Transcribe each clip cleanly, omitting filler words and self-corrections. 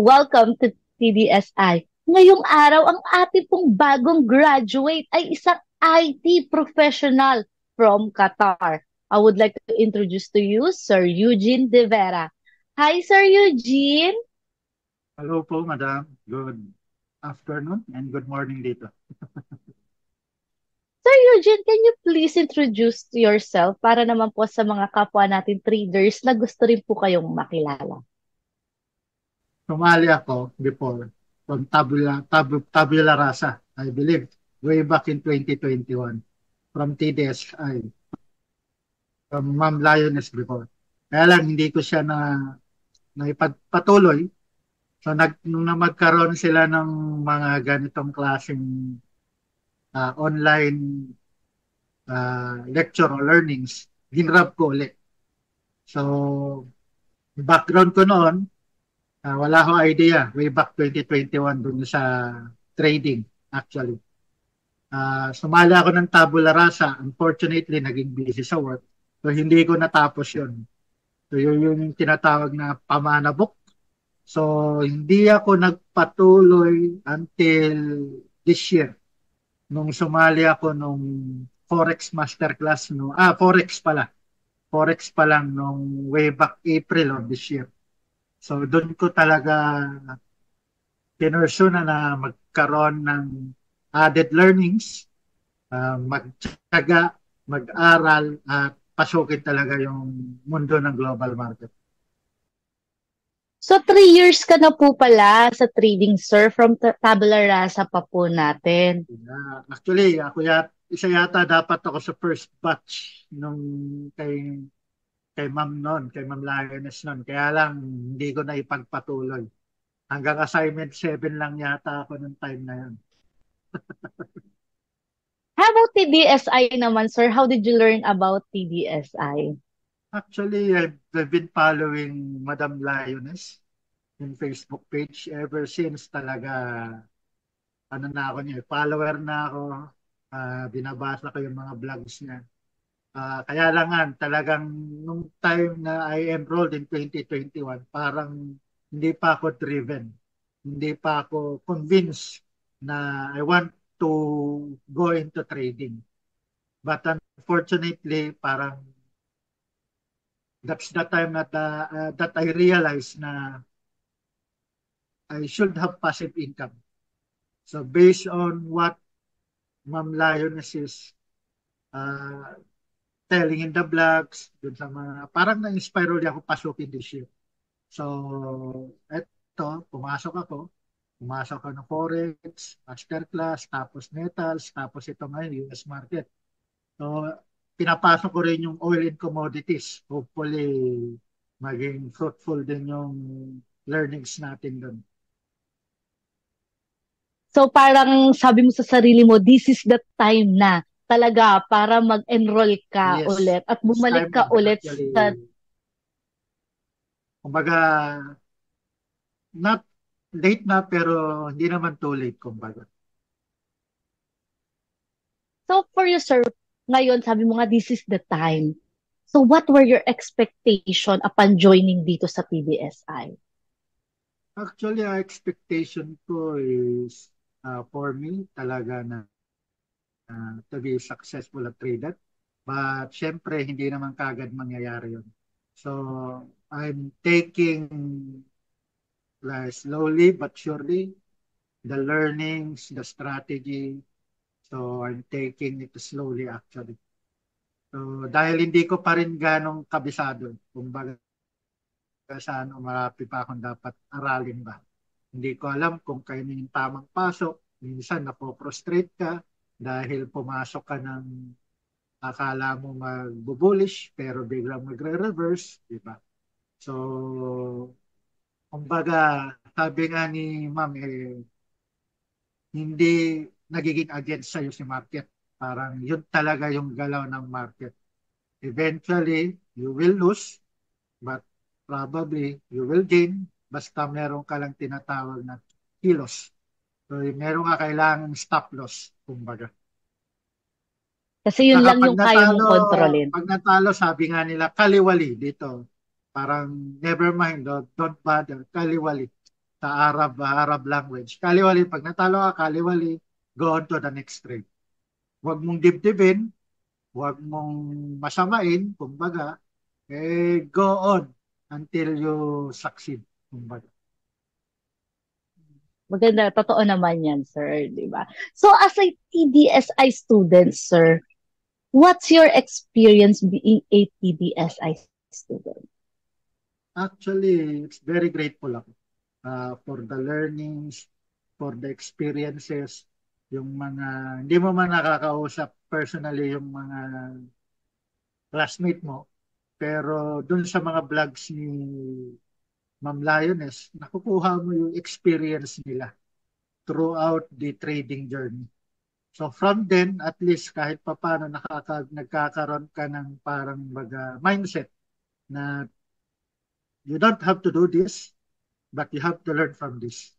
welcome to TDSI. Ngayong araw, ang ating pong bagong graduate ay isang IT professional from Qatar. I would like to introduce to you Sir Eugene De Vera. Hi, Sir Eugene. Hello po, madam. Good afternoon and good morning dito. Sir Eugene, can you please introduce yourself para naman po sa mga kapwa natin traders na gusto rin po kayong makilala? Sumali ako before from Tabula Rasa, I believe, way back in 2021 from TDSI, from Ma'am Lioness before. Kaya lang hindi ko siya na ipagpatuloy. So nung na magkaroon sila ng mga ganitong klaseng online lecture or learnings, ginrab ko ulit. So background ko noon, wala akong idea. Way back 2021 dun sa trading actually. Sumali ako ng tabula rasa. Unfortunately, naging busy sa work. So hindi ko natapos yun. So yun yung tinatawag na pamanabok. So hindi ako nagpatuloy until this year. Nung sumali ako nung Forex Masterclass. Forex pala. Forex pa lang nung way back April of this year. So doon ko talaga pinursu na magkaroon ng added learnings, magtyaga, mag-aral at pasukin talaga yung mundo ng global market. So, 3 years ka na po pala sa trading, sir, from Tabula Rasa pa po natin. Actually, isa yata dapat ako sa first batch nung kay Ma'am noon, kay Ma'am Lioness noon. Kaya lang, hindi ko na ipagpatuloy. Hanggang assignment 7 lang yata ako nung time na yun. How about TDSI naman, sir? How did you learn about TDSI? Actually, I've been following Madam Lioness in Facebook page ever since talaga, ano na ako niya, follower na ako, binabasa ko yung mga vlogs niya. Kaya lang nga, talagang nung time na I enrolled in 2021, parang hindi pa ako driven. Hindi pa ako convinced na I want to go into trading. But unfortunately, parang that's the time that I realized na I should have passive income. So based on what Ma'am Lioness is uh, telling in the vlogs, dun sa mga, parang na-inspire ulit ako pasukin this year. So, eto, pumasok ako ng Forex, Masterclass, tapos Metals, tapos ito ngayon, US market. So, pinapasok ko rin yung oil and commodities. Hopefully, maging fruitful din yung learnings natin doon. So, parang sabi mo sa sarili mo, this is the time na talaga para mag-enroll ka Yes, ulit at it's bumalik time ka na ulit actually, sa... kumbaga, not late na pero hindi naman too late, kumbaga. So, for you, sir, ngayon, sabi mo nga, this is the time. So, what were your expectation upon joining dito sa TDSI? Actually, ang expectation ko is for me talaga na to be successful at trader. But syempre, hindi naman kagad mangyayari yun. So, I'm taking slowly but surely the learnings, the strategy. So, I'm taking it slowly actually. So, dahil hindi ko pa rin ganong kabisado, kumbaga sa ano, marami pa akong dapat aralin ba. Hindi ko alam kung kailan yung tamang pasok. Minsan napo-frustrate ka dahil pumasok ka ng akala mo mag-bullish pero biglang magre-reverse, di ba? So, kumbaga, sabi nga ni Ma'am, hindi nagiging against sa'yo si market. Parang yun talaga yung galaw ng market. Eventually, you will lose, but probably you will gain basta meron ka lang tinatawag na kilos. So, meron ka kailangang stop loss, kumbaga. Kasi yun Saka lang yung kaya mong kontrolin. pag natalo, sabi nga nila, kaliwali dito. Parang never mind, don't bother, kaliwali. sa Arab language. Kaliwali, pag natalo ka, kaliwali, go on to the next trade. Huwag mong dibdibin, huwag mong masamain, kumbaga, go on until you succeed, kumbaga. Maganda, totoo naman yan, sir, di ba? So, as a TDSI student, sir, what's your experience being a TDSI student? Actually, it's very grateful ako for the learnings, for the experiences, yung mga, hindi mo man nakakausap personally yung mga classmate mo, pero dun sa mga vlogs ni Ma'am Lioness, nakukuha mo yung experience nila throughout the trading journey. So from then, at least kahit papano nagkakaroon ka ng parang mindset na you don't have to do this, but you have to learn from this.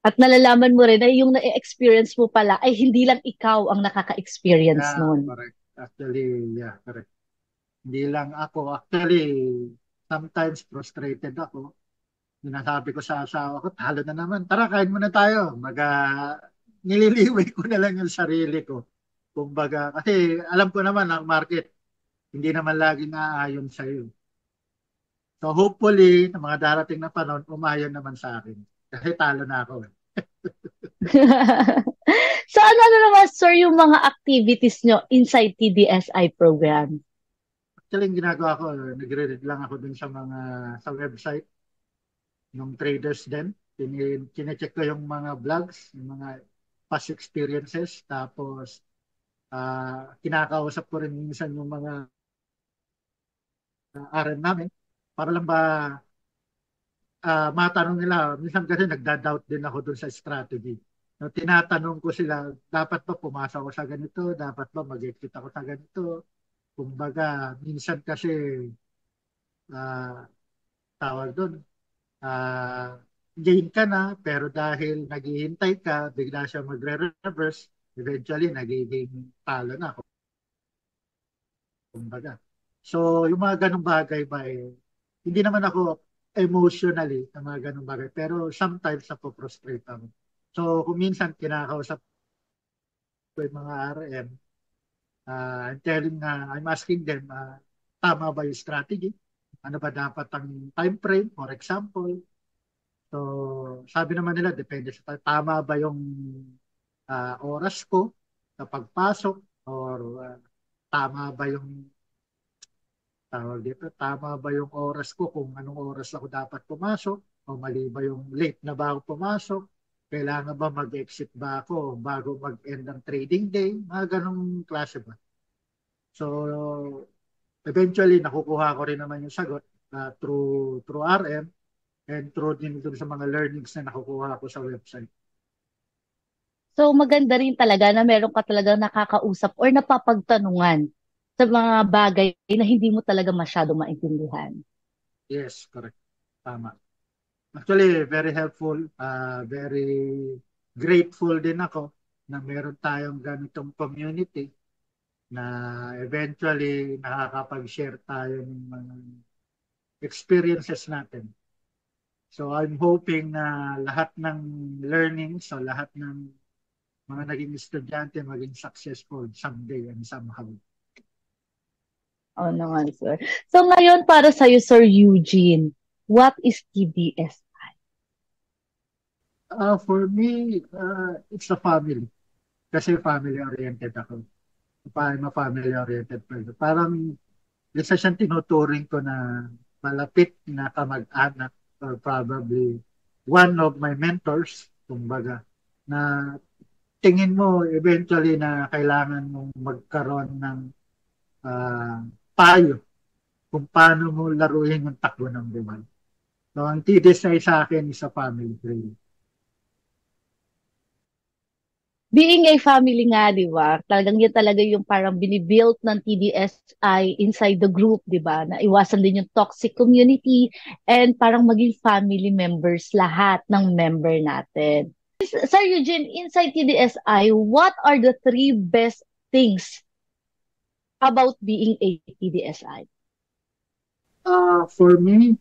At nalalaman mo rin na yung na-experience mo pala ay hindi lang ikaw ang nakaka-experience Yeah, nun. correct. Actually, yeah, correct. Hindi lang ako. Actually, sometimes frustrated ako. Sinasabi ko sa asawa ko, talo na naman. Tara, kain muna tayo. Nililiway ko na lang yung sarili ko. Kumbaga, kasi alam ko naman ang market, hindi naman lagi naaayon sa iyo. So hopefully, sa mga darating na panahon, umayon naman sa akin. Kasi talo na ako. So, ano naman, sir, yung mga activities nyo inside TDSI program? Actually, yung ginagawa ko, nagre-read lang ako dun sa website ng traders din. Kine-check ko yung mga vlogs, yung mga past experiences. Tapos, kinakausap ko rin minsan yung mga RM namin para lang ba matanong nila. Minsan kasi nagda-doubt din ako dun sa strategy. No, tinatanong ko sila, dapat ba pumasok ako sa ganito? Dapat ba mag-exit ako sa ganito? Kumbaga, minsan kasi ah, tawag doon, ah, gain ka na, pero dahil naghihintay ka, bigla siya magre-reverse, eventually nagiging talo na. Kumbaga. So, yung mga ganong bagay ba hindi naman ako emotionally sa mga ganong bagay, pero sometimes napo-frustrate ako. So, kung minsan kinakausap ko yung mga RM, I'm asking them, tama ba yung strategy? Ano ba dapat ang time frame, for example? So, sabi naman nila, depende sa tama ba yung oras ko sa pagpasok or tama ba yung tawag dito, tama ba yung oras ko kung anong oras ako dapat pumasok o mali ba yung late na ba ako pumasok? Kailangan ba mag-exit ba ako bago mag-end ng trading day? Mga ganong klase ba? So, eventually, nakukuha ko rin naman yung sagot through RM and through din dun sa mga learnings na nakukuha ko sa website. So, maganda rin talaga na meron ka talagang nakakausap or napapagtanungan sa mga bagay na hindi mo talaga masyado maintindihan. Yes, correct. Tama. Actually, very helpful, very grateful din ako na meron tayong ganitong community na eventually nakakapag-share tayo ng mga experiences natin. So I'm hoping na lahat ng learning, so lahat ng mga naging estudyante maging successful someday and somehow. Oo naman, sir. So, ngayon para sa'yo, Sir Eugene, what is TDS? For me, it's a family. Kasi family-oriented ako. I'm a family-oriented person. Parang isa siyang tinuturing ko na malapit na kamag-anak or probably one of my mentors, kumbaga, na tingin mo eventually na kailangan mong magkaroon ng uh, payo kung paano mo laruin yung takbo ng buwan. So, ang TDSI sa akin is a family really. Being a family nga, di ba? Talagang yun talaga yung parang binibuilt ng TDSI inside the group, di ba? Na iwasan din yung toxic community and parang maging family members lahat ng member natin. Sir Eugene, inside TDSI, what are the three best things about being a TDSI? For me,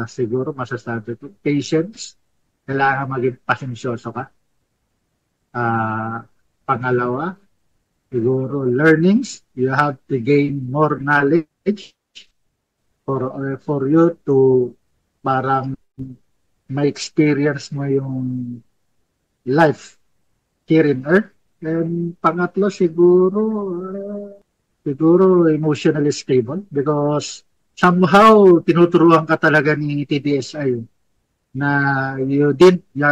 siguro masasabi ko, patience. Kailangan maging pasensyoso ka. Pangalawa, siguro learnings. You have to gain more knowledge for you to parang ma-experience mo yung life here in Earth. And pangatlo, siguro emotionally stable because somehow tinuturuan ka talaga ni TDSI na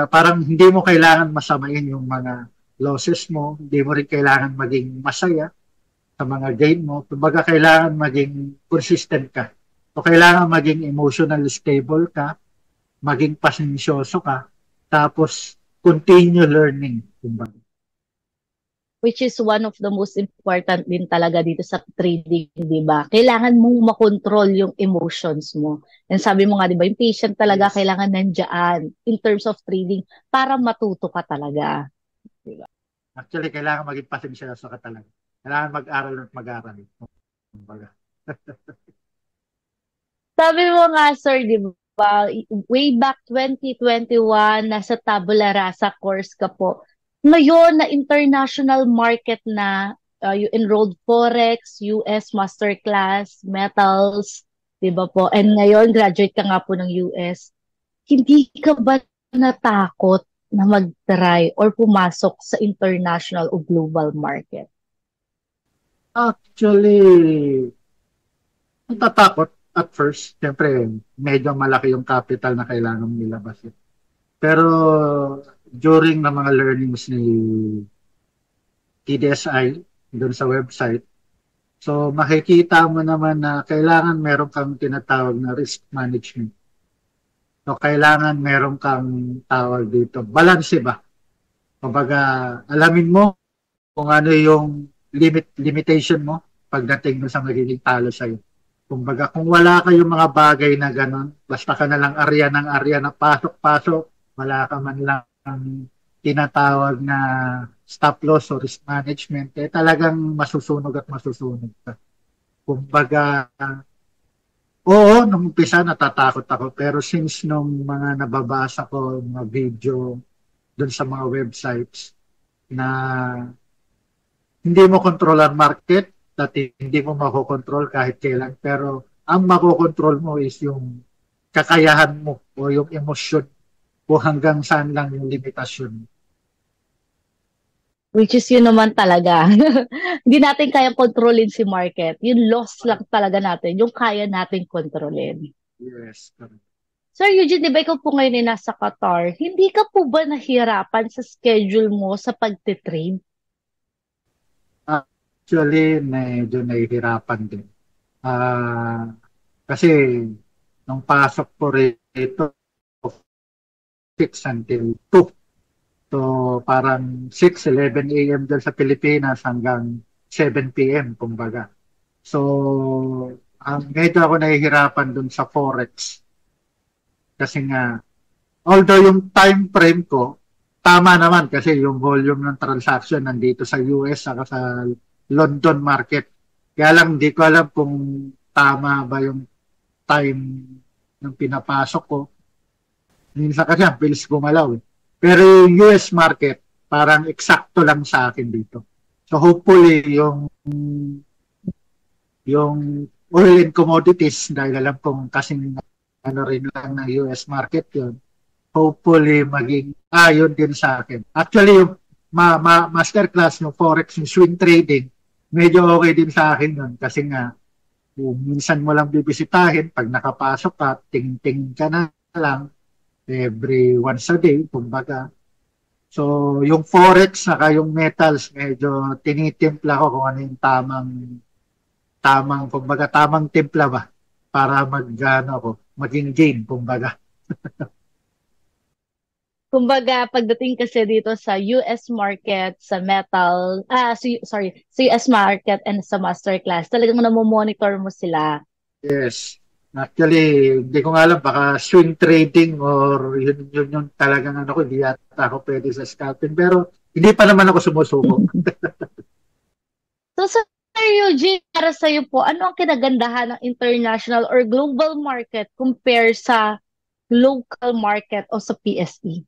parang hindi mo kailangan masamain yung mga losses mo, hindi mo rin kailangan maging masaya sa mga gain mo. Kumbaga kailangan maging consistent ka. O kailangan maging emotionally stable ka, maging pasensyoso ka, tapos continue learning. Kumbaga. Which is one of the most important din talaga dito sa trading, di ba? Kailangan mong makontrol yung emotions mo. And sabi mo nga, di ba, yung patient talaga Yes. kailangan nandiyan in terms of trading para matuto ka talaga. Di ba? Actually, kailangan maging pasensyoso ka talaga. Kailangan mag-aral at mag-aral. Kumbaga. Sabi mo nga, sir, di ba, way back 2021, nasa Tabula Rasa course ka po. Ngayon, na international market na, you enrolled Forex, US Masterclass, Metals, di ba po? And ngayon, graduate ka nga po ng US. Hindi ka ba natakot na mag-try or pumasok sa international o global market? Actually, natatakot at first. Siyempre, medyo malaki yung capital na kailangan nilabas. Pero during na mga learnings ni TDSI doon sa website, so makikita mo naman na kailangan meron kang tinatawag na risk management. So kailangan meron kang tawag dito, balance ba? Kumbaga, alamin mo kung ano yung limitation mo pagdating mo sa magiging talo sa'yo. Kumbaga, kung wala kayong mga bagay na gano'n, basta ka na lang arya ng arya na pasok-pasok, wala ka man lang tinatawag na stop loss or risk management, eh talagang masusunog at masusunog ka. Kumbaga, oo, nung umpisa natatakot ako, pero since nung mga nababasa ko, mga video dun sa mga websites na hindi mo control ang market, dati hindi mo makokontrol kahit kailan, pero ang makokontrol mo is yung kakayahan mo o yung emosyon kung hanggang saan lang yung limitasyon. Which is yun naman talaga. Hindi natin kayang kontrolin si market. Yung loss lang talaga natin, yung kaya natin kontrolin. Yes. Sir Eugene, di ba ikaw po ngayon ay nasa Qatar? Hindi ka po ba nahirapan sa schedule mo sa pagtitrade? Actually, medyo nahihirapan din. Kasi nung pasok ko rito, 6 until 2. So, parang 6, 11 a.m. dyan sa Pilipinas hanggang 7 p.m. kumbaga. So, medyo ako nahihirapan dun sa Forex. Kasi nga, although yung time frame ko, tama naman kasi yung volume ng transaction nandito sa US saka sa London market. Kaya lang, hindi ko alam kung tama ba yung time ng pinapasok ko. Minsan kasi ang bilis gumalaw. Pero yung US market, parang eksakto lang sa akin dito. So hopefully yung oil and commodities, dahil alam kong kasing ano rin lang ng US market yun, hopefully maging ayon din sa akin. Actually, yung masterclass ng Forex, yung swing trading, medyo okay din sa akin yun. Kasi nga, minsan mo lang bibisitahin, pag nakapasok ka, ting-ting ka na lang, every once a day, kumbaga. So, yung Forex, saka yung metals, medyo tinitimpla ko kung ano yung kumbaga, tamang timpla ba para maging gain, kumbaga. Kumbaga, pagdating kasi dito sa US market, sa metal, sa US market and sa masterclass, talagang namomonitor mo sila. Yes. Actually, hindi ko nga alam, baka swing trading or yun yung talagang ano ko, hindi yata ako pwede sa scalping. Pero hindi pa naman ako sumusuko. So, sir, Sir Eugene, para sa iyo po, ano ang kinagandahan ng international or global market compare sa local market o sa PSE?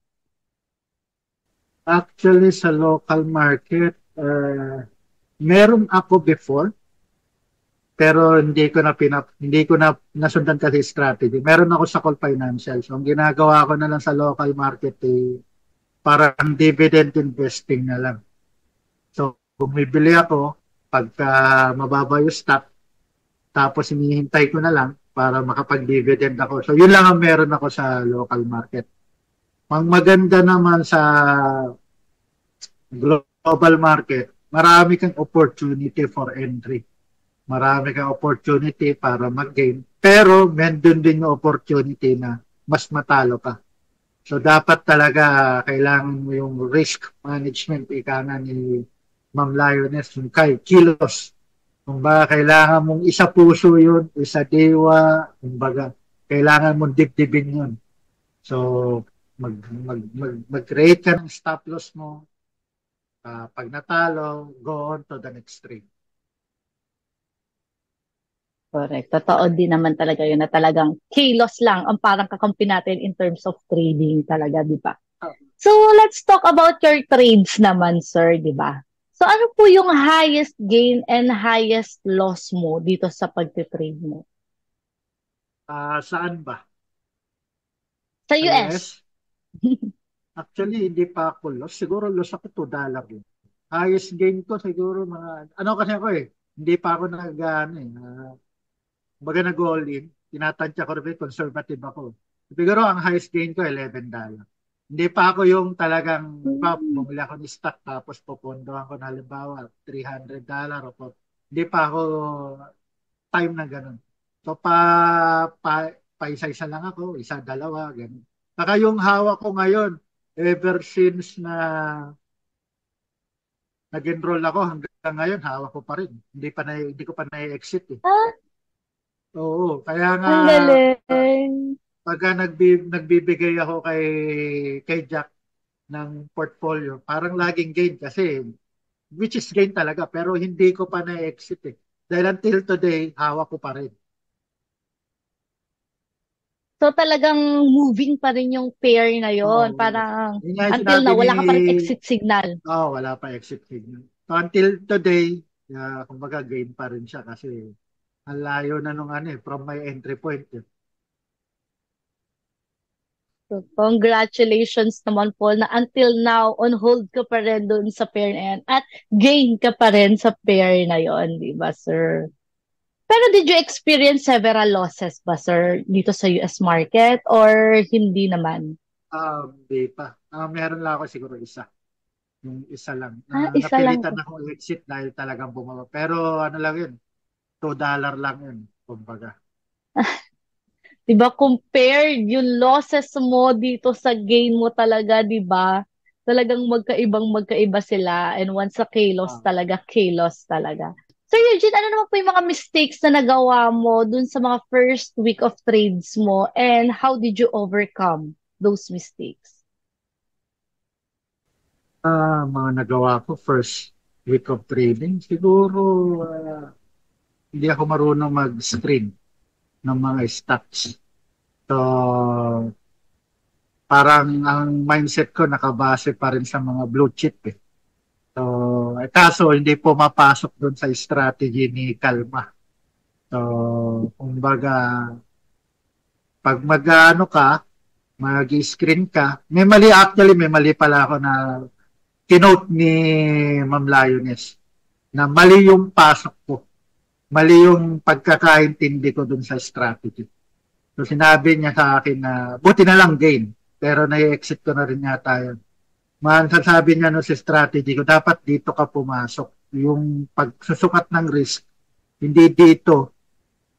Actually, sa local market, meron ako before, pero hindi ko na nasundan kasi strategy. Meron ako sa Call Financial. So, ang ginagawa ko na lang sa local market parang dividend investing na lang. So, bumibili ako pagka mababa yung stock, tapos hinihintay ko na lang para makapag-dividend ako. So, yun lang ang meron ako sa local market. Ang maganda naman sa global market, marami kang opportunity for entry. Marami kang opportunity para mag-gain. Pero, meron din yung opportunity na mas matalo ka. So, dapat talaga kailangan mo yung risk management, ika nga ni Ma'am Lioness, yung kilos. Kumbaga, kailangan mong isa puso yun, isa diwa, kumbaga, kailangan mong dibdibin yun. So, mag-create ka ng stop loss mo. Pag natalo, go on to the next trade. Correct. Totoo din naman talaga yun na talagang kilos lang ang parang kakampi natin in terms of trading talaga, di ba? Ah, So, let's talk about your trades naman, sir, di ba? So, ano po yung highest gain and highest loss mo dito sa pagtitrade mo? saan ba? Sa Sa US? US? Actually, hindi pa ako loss. Siguro loss ako $2 yun. Highest gain ko siguro ano kasi ako hindi pa ako ano baga nag-all in. Tinatansya ko rin, conservative ako. Siguro ang highest gain ko, $11. Hindi pa ako yung talagang, Hmm. bumili ako ni stock tapos popondohan ko na halimbawa, $300 hindi pa ako time na ganun. So, pa isa-isa lang ako, isa, dalawa, ganun. Saka yung hawak ko ngayon, ever since na nag-enroll ako hanggang ngayon, hawak ko pa rin. Hindi ko pa na-exit eh. Ah, Oo, kaya nga ang galing. pagka nagbibigay ako kay Jack ng portfolio, parang laging gain kasi which is gain talaga pero hindi ko pa na-exit eh. Dahil until today, hawak ko pa rin. So, talagang moving pa rin yung pair na yon. Oo. Parang Yun nga yung until sinabi now, ni, wala ka pa rin exit signal. wala pa exit signal. So until today, kumbaga gain pa rin siya kasi ang layo na nung from my entry point. Eh. So, congratulations naman po na until now, on hold ka pa rin dun sa pair na yan at gain ka pa rin sa pair na yon, di ba, sir? Pero did you experience several losses ba, sir, dito sa US market or hindi naman? Di pa. Meron lang ako siguro isa. Yung isa lang. Isa lang Napilitan po. akong exit dahil talagang bumaba. Pero ano lang yun, $2 lang yun. Kumbaga. Di ba, compared yung losses mo dito sa gain mo talaga, di ba? Talagang magkaiba sila. And once sa Ah, kilos talaga. So Eugene, ano naman po yung mga mistakes na nagawa mo dun sa mga first week of trades mo and how did you overcome those mistakes? mga nagawa ko first week of trading, siguro hindi ako marunong mag-screen ng mga stocks. So, parang ang mindset ko nakabase pa rin sa mga blue chip eh. So, kaso hindi pumapasok doon sa strategy ni Kalma. So, kumbaga, pag mag-ano ka, mag-screen ka, may mali pala ako na kinote ni Ma'am Lioness na mali yung pasok ko. Mali yung pagkakaintindi ko dun sa strategy. So sinabi niya sa akin na buti na lang gain, pero na-exit ko na rin yata yun. Sasabi niya no sa strategy ko, dapat dito ka pumasok. Yung pagsusukat ng risk, hindi dito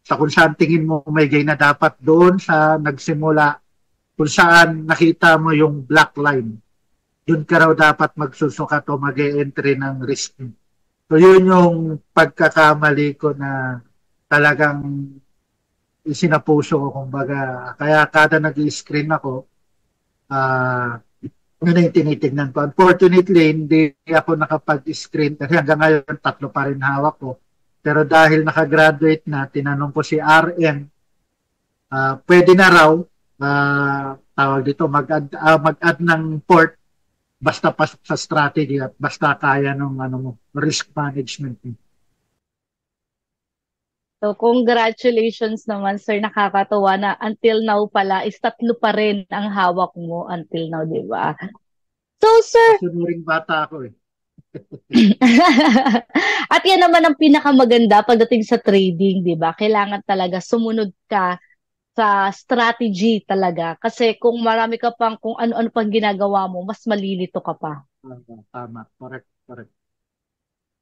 sa kung saan tingin mo may gain na dapat doon sa nagsimula, kung saan nakita mo yung black line. Doon ka raw dapat magsusukat o mag-e-entry ng risk. So yun yung pagkakamali ko na talagang isinapuso ko kumbaga. Kaya kada nag-screen ako, yun na yung tinitignan ko. Unfortunately, hindi ako nakapag-screen kasi hanggang ngayon tatlo pa rin hawak ko. Pero dahil nakagraduate na, tinanong ko si RM, pwede na raw, tawag dito, mag-add ng port basta pasok sa strategy at basta kaya ng ano mo, risk management mo. So, congratulations naman, sir. Nakakatuwa na until now pala, is tatlo pa rin ang hawak mo until now, di ba? So, sir, Masunuring bata ako eh. at yan naman ang pinakamaganda pagdating sa trading, di ba? Kailangan talaga sumunod ka sa strategy talaga. Kasi kung marami ka pang, kung ano-ano pang ginagawa mo, mas malilito ka pa. Tama, correct, correct.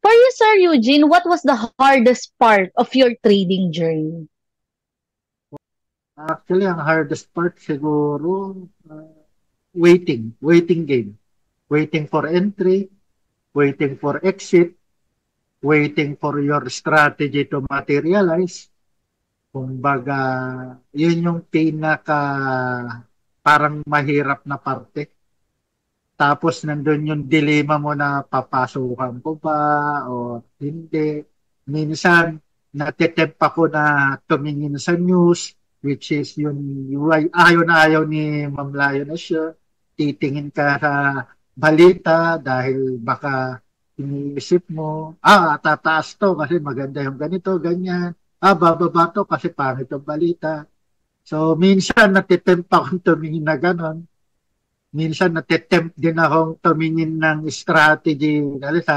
For you, Sir Eugene, what was the hardest part of your trading journey? Actually, ang hardest part siguro, waiting game. Waiting for entry, waiting for exit, waiting for your strategy to materialize. Kumbaga, yun yung pinaka parang mahirap na parte. Tapos nandun yung dilemma mo na papasukan ko ba o hindi. Minsan, natitempt ako na tumingin sa news, which is yung ayaw na ayaw ni Ma'am Layo na siya. Titingin ka sa balita dahil baka iniisip mo, tataas to kasi maganda yung ganito, ganyan. Bababa to kasi pangit yung balita. So, minsan natitempt akong tumingin na ganon. Minsan natitempt din akong tumingin ng strategy dahil sa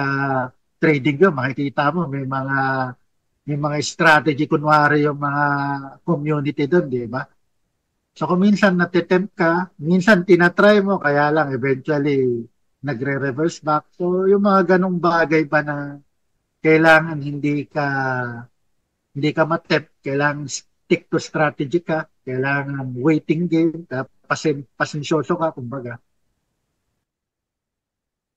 trading ko makikita mo may mga strategy kunwari yung mga community doon, di ba? So kung minsan natitempt ka, minsan tinatry mo kaya lang eventually nagre-reverse back. So yung mga ganong bagay ba na kailangan hindi ka matempt, kailangan stick to strategy ka, kailangan waiting game, pasensyoso ka kumbaga.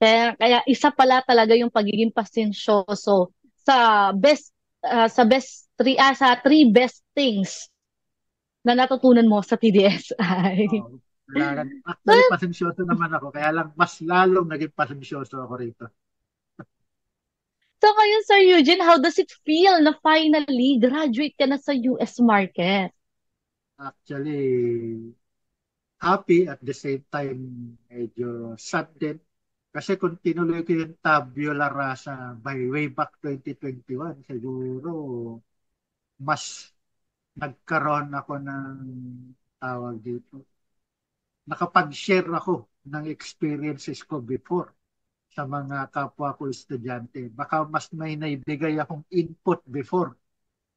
Kaya isa pala talaga yung pagiging pasensyoso sa best sa three best things na natutunan mo sa TDSI. Kailangan, actually, pasensyoso naman ako. Kaya lang, mas lalong naging pasensyoso ako rito. So ngayon, Sir Eugene, how does it feel na finally graduate ka na sa US market? Actually, happy at the same time, medyo sad din. Kasi kung tinuloy ko yung tabula rasa by way back 2021, siguro mas nagkaroon ako ng tawag dito. Nakapag-share ako ng experiences ko before sa mga kapwa ko estudyante. Baka mas may naibigay akong input before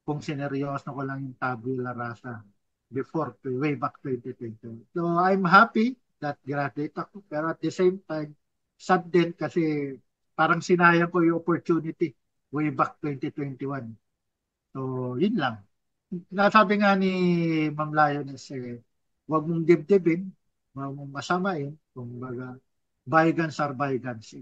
kung sineryoso ko lang yung tabula rasa before way back 2020. So I'm happy that graduate ako pero at the same time sad din kasi parang sinayang ko yung opportunity way back 2021. So yun lang. Nasabi nga ni Ma'am Lioness, huwag mong dibdibin, huwag mong masamain, kumbaga bygones are bygones.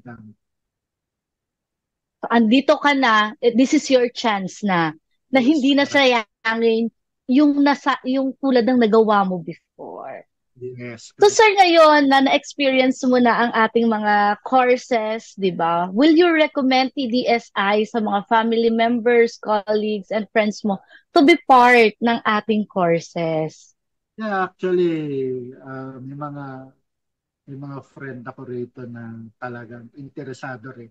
So, andito ka na, this is your chance na Yes, hindi na correct. sayangin yung tulad ng nagawa mo before. Yes, So correct. sir, ngayon na na-experience mo na ang ating mga courses, 'di ba? Will you recommend TDSI sa mga family members, colleagues, and friends mo to be part ng ating courses? Yeah, actually, may mga friend ako rito na talagang interesado rin.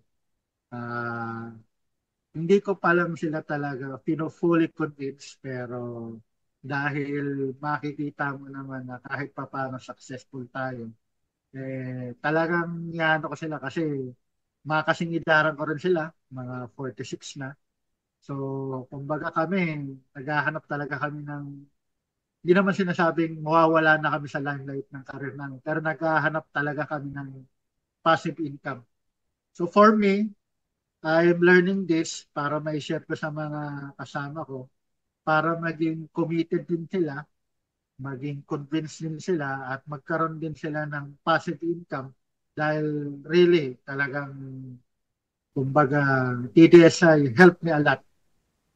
Ah, hindi ko pa lang sila talaga fully convinced pero dahil makikita mo naman na kahit pa paano successful tayo, talagang yaano ko sila kasi mga kasing idaran ko rin sila, mga 46 na. So, kumbaga kami, naghahanap talaga kami ng hindi naman sinasabing mawawala na kami sa limelight ng career namin, pero naghahanap talaga kami ng passive income. So for me, I'm learning this para ma-share ko sa mga kasama ko para maging committed din sila, maging convinced din sila at magkaroon din sila ng passive income dahil really talagang kumbaga TDSI helped me a lot.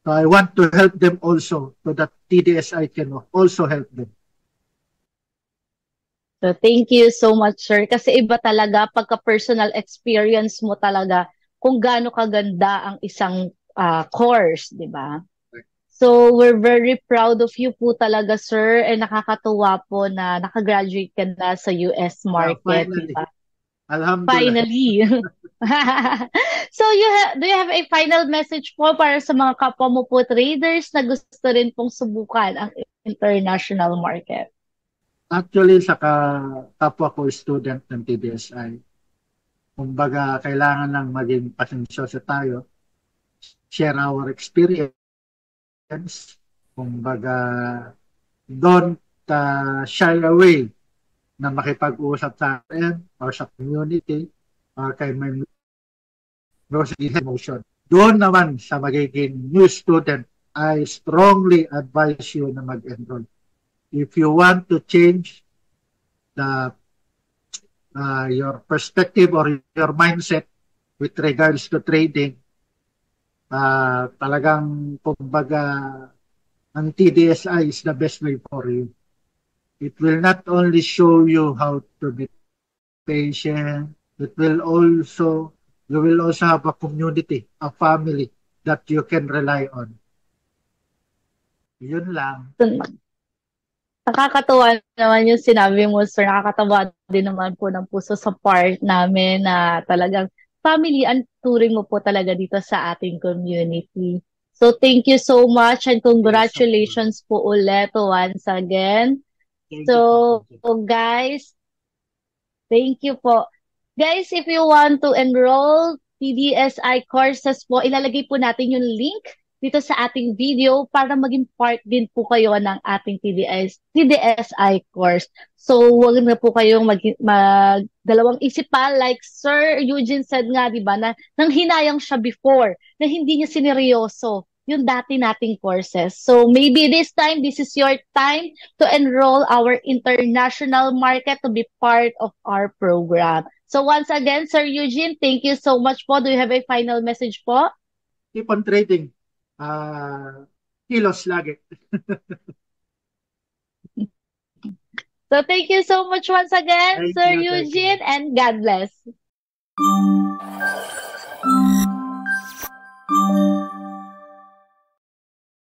So I want to help them also so that TDSI can also help them. So thank you so much, sir. Kasi iba talaga pagka personal experience mo talaga kung gaano kaganda ang isang course, di ba? So, we're very proud of you po talaga, sir. And nakakatuwa po na nakagraduate ka na sa US Yeah, market, di finally. ba? Alhamdulillah. Finally. So, do you have a final message po para sa mga kapwa mo po traders na gusto rin pong subukan ang international market? Actually, sa kapwa ko student ng TDSI, kumbaga, kailangan lang maging pasensyoso tayo, share our experience, kumbaga, don't shy away na makipag-usap sa atin or sa community or kay may emotion. Doon naman sa magiging new student, I strongly advise you na mag-enroll. If you want to change the your perspective or your mindset with regards to trading, talagang kumbaga ang TDSI is the best way for you. It will not only show you how to be patient, it will also, you will also have a community, a family that you can rely on. Yun lang. Nakakatawa naman yung sinabi mo, sir. Nakakatawa din naman po ng puso sa part namin na talagang family ang turing mo po talaga dito sa ating community. So, thank you so much and Yes, of course. congratulations po ulit once again. Thank you po. So, Thank you. guys, thank you po. Guys, if you want to enroll PDSI courses po, ilalagay po natin yung link dito sa ating video para maging part din po kayo ng ating TDSI course. So, huwag na po kayong dalawang isip pa. Like Sir Eugene said nga, di ba, na nang hinayang siya before, na hindi niya sineryoso yung dati nating courses. So, maybe this time, this is your time to enroll our international market to be part of our program. So once again, Sir Eugene, thank you so much po. Do you have a final message po? Keep on trading. Kilos lagi. So thank you so much once again, Thank Sir you. Thank you. Eugene, and God bless.